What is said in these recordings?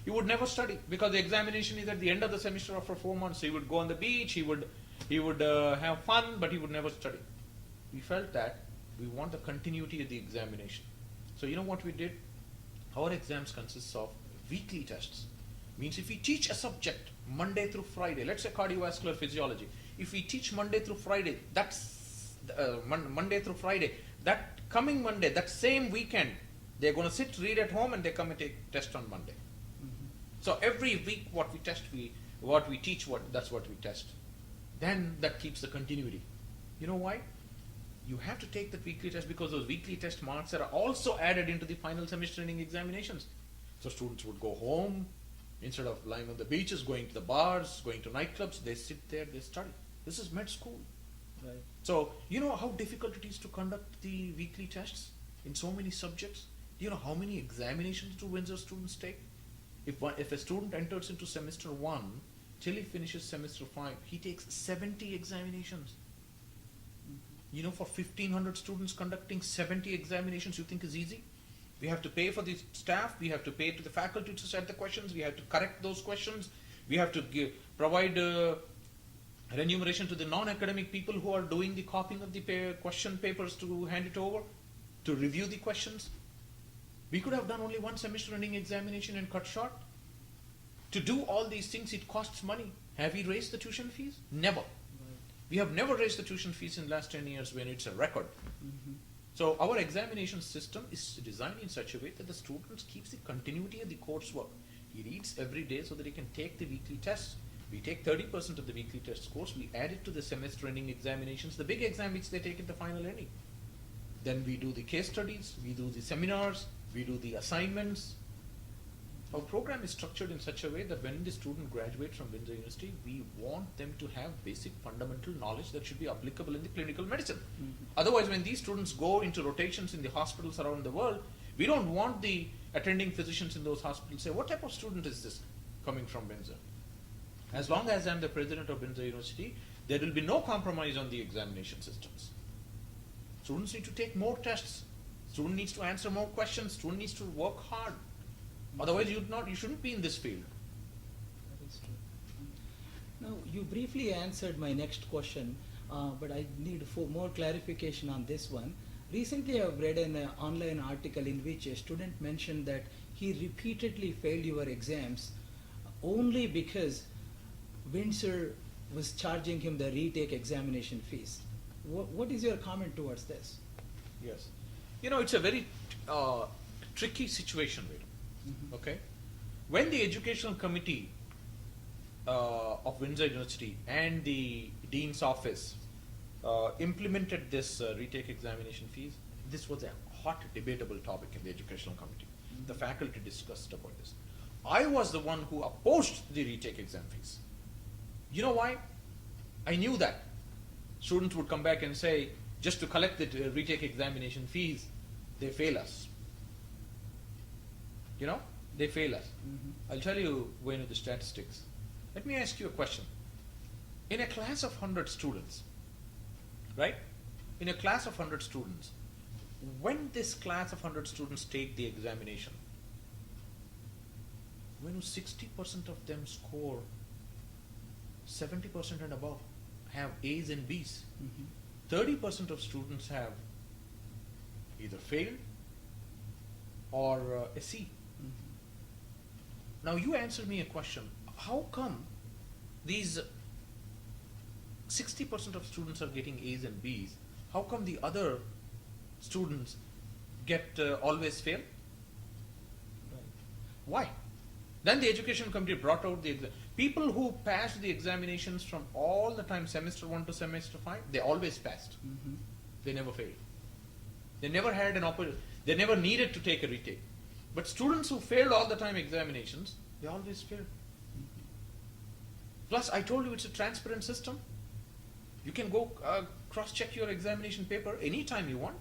He would never study because the examination is at the end of the semester after 4 months. He would go on the beach, he would have fun, but he would never study. We felt that we want the continuity of the examination. So you know what we did? Our exams consists of weekly tests. Means if we teach a subject Monday through Friday, let's say cardiovascular physiology, if we teach Monday through Friday, that's Monday through Friday, that coming Monday, that same weekend, they're going to sit, read at home, and they come and take test on Monday. So every week what we teach, that's what we test. Then that keeps the continuity. You know why? You have to take that weekly test because those weekly test marks are also added into the final semester ending examinations. So students would go home, instead of lying on the beaches, going to the bars, going to nightclubs, they sit there, they study. This is med school. Right. So you know how difficult it is to conduct the weekly tests in so many subjects? Do you know how many examinations do Windsor students take? If a student enters into semester 1, till he finishes semester 5, he takes 70 examinations. You know, for 1,500 students conducting 70 examinations, you think is easy? We have to pay for the staff, we have to pay to the faculty to set the questions, we have to correct those questions, we have to provide remuneration to the non-academic people who are doing the copying of the question papers to hand it over, to review the questions. We could have done only one semester ending examination and cut short. To do all these things, it costs money. Have we raised the tuition fees? Never. Right. We have never raised the tuition fees in the last 10 years when it's a record. So our examination system is designed in such a way that the students keeps the continuity of the coursework. He reads every day so that he can take the weekly tests. We take 30% of the weekly test course, we add it to the semester ending examinations, the big exam which they take at the final ending. Then we do the case studies, we do the seminars, we do the assignments. Our program is structured in such a way that when the student graduates from Windsor University, we want them to have basic fundamental knowledge that should be applicable in the clinical medicine. Otherwise, when these students go into rotations in the hospitals around the world, we don't want the attending physicians in those hospitals to say, what type of student is this coming from Windsor? As long as I'm the president of Windsor University, there will be no compromise on the examination systems. Students need to take more tests. Student needs to answer more questions. Student needs to work hard. Otherwise, you shouldn't be in this field. That is true. Now, you briefly answered my next question, but I need more clarification on this one. Recently, I've read an online article in which a student mentioned that he repeatedly failed your exams only because Windsor was charging him the retake examination fees. What is your comment towards this? Yes. You know, it's a very tricky situation, okay? When the educational committee of Windsor University and the Dean's office implemented this retake examination fees, this was a hot debatable topic in the educational committee. The faculty discussed about this. I was the one who opposed the retake exam fees. You know why? I knew that students would come back and say, just to collect the retake examination fees, they fail us. You know, they fail us. I'll tell you the statistics. Let me ask you a question. In a class of 100 students, right? In a class of 100 students, when this class of 100 students take the examination, when 60% of them score 70% and above, have A's and B's, 30% of students have either failed or a C. Now you answer me a question. How come these 60% of students are getting A's and B's? How come the other students get always fail? Why? Then the education committee brought out the people who passed the examinations from all the time semester 1 to semester 5, they always passed. They never failed. They never had they never needed to take a retake. But students who failed all the time examinations, they always failed. Plus, I told you it's a transparent system. You can go cross-check your examination paper anytime you want.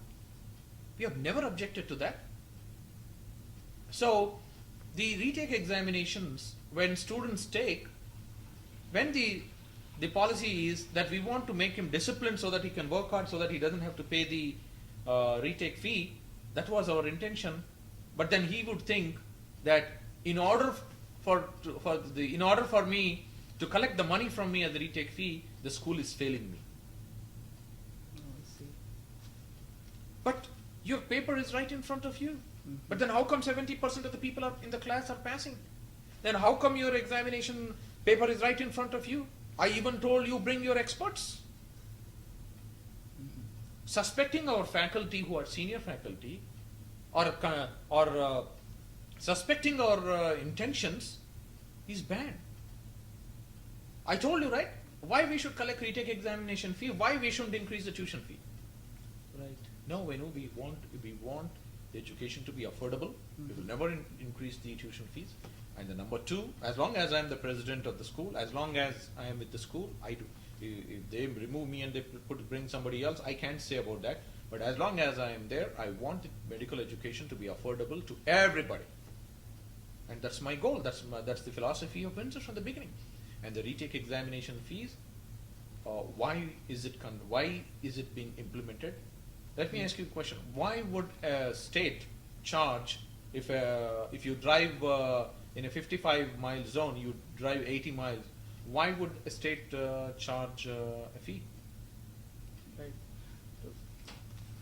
We have never objected to that. So, the retake examinations, when students take, when the policy is that we want to make him disciplined so that he can work hard, so that he doesn't have to pay the retake fee, that was our intention. But then he would think that in order in order for me to collect the money from me as the retake fee, the school is failing me. Oh, I see. But your paper is right in front of you. Mm-hmm. But then how come 70% of the people in the class are passing? Then how come your examination paper is right in front of you? I even told you bring your experts. Mm-hmm. Suspecting our faculty who are senior faculty, or suspecting our intentions is bad. I told you, right? Why we should collect retake examination fee? Why we shouldn't increase the tuition fee? Right. No, we want the education to be affordable. Mm-hmm. We will never increase the tuition fees. And the number two, as long as I am the president of the school, as long as I am with the school, I do. If they remove me and they bring somebody else, I can't say about that. But as long as I am there, I want the medical education to be affordable to everybody. And that's my goal. That's the philosophy of Windsor from the beginning. And the retake examination fees, why is it being implemented? Let me ask you a question. Why would a state charge if you drive in a 55-mile zone, you drive 80 miles? Why would a state charge a fee? Right.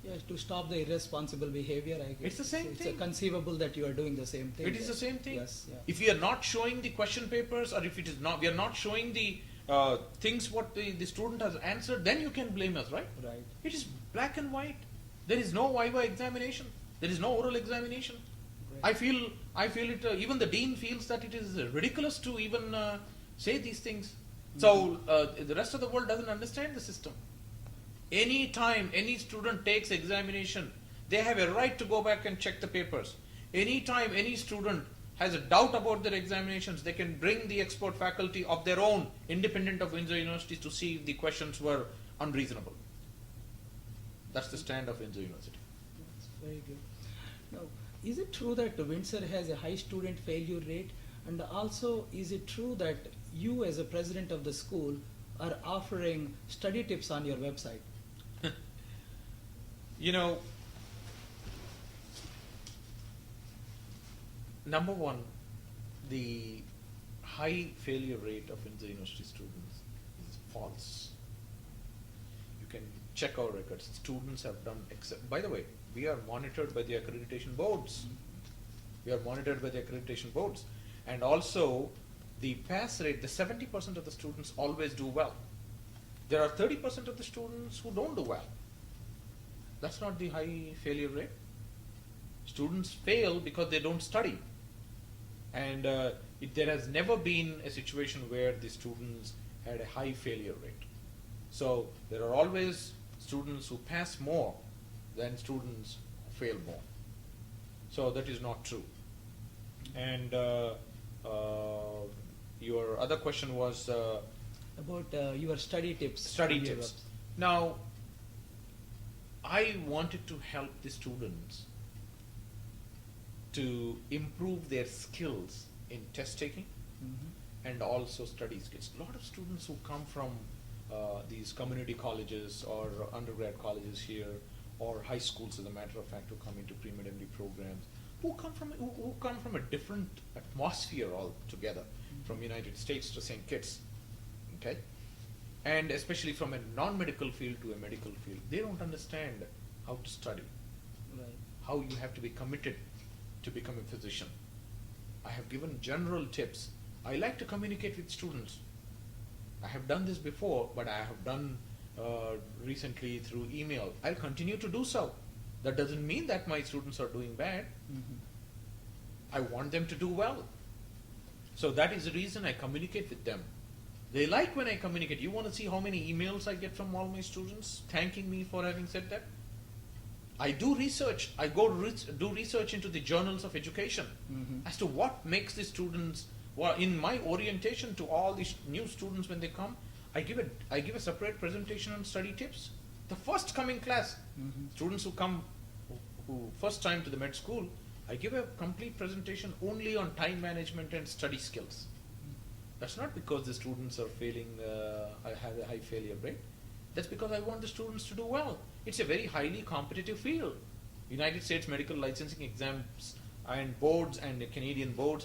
Yes, to stop the irresponsible behavior, I guess. It's the same thing. It's conceivable that you are doing the same thing. It is the same thing. Yes, yeah. If we are not showing the question papers, or if it is not, we are not showing the things what the student has answered, then you can blame us, right? Right. It is black and white. There is no viva examination. There is no oral examination. Right. I feel it. Even the dean feels that it is ridiculous to even say these things. So the rest of the world doesn't understand the system. Any time any student takes examination, they have a right to go back and check the papers. Any time any student has a doubt about their examinations, they can bring the expert faculty of their own, independent of Windsor University, to see if the questions were unreasonable. That's the stand of Windsor University. That's very good. Now, is it true that Windsor has a high student failure rate? And also, is it true that you as a president of the school are offering study tips on your website? You know, number one, the high failure rate of Windsor University students is false. You can check our records. Students have done, by the way, we are monitored by the accreditation boards. We are monitored by the accreditation boards. And also, the pass rate, the 70% of the students always do well. There are 30% of the students who don't do well. That's not the high failure rate. Students fail because they don't study. And there has never been a situation where the students had a high failure rate. So there are always students who pass more than students who fail more. So that is not true. And your other question was About your study tips. study on your tips. website. Now, I wanted to help the students to improve their skills in test taking Mhm. and also study skills. A lot of students who come from these community colleges or undergrad colleges here, or high schools, as a matter of fact, who come into pre-med MD programs, who come from a different atmosphere altogether, from United States to St. Kitts, okay, and especially from a non-medical field to a medical field, they don't understand how to study, Right. how you have to be committed to become a physician. I have given general tips. I like to communicate with students. I have done this before, but I have done recently through email. I'll continue to do so. That doesn't mean that my students are doing bad. Mhm. I want them to do well. So that is the reason I communicate with them. They like when I communicate. You want to see how many emails I get from all my students thanking me for having said that? I do research. I go do research into the journals of education Mhm. as to what makes the students. Well, in my orientation to all these new students when they come, I give a separate presentation on study tips. The first coming class, Mhm. students who come who first time to the med school, I give a complete presentation only on time management and study skills. That's not because the students are failing, I have a high failure rate. That's because I want the students to do well. It's a very highly competitive field. United States medical licensing exams and boards and the Canadian boards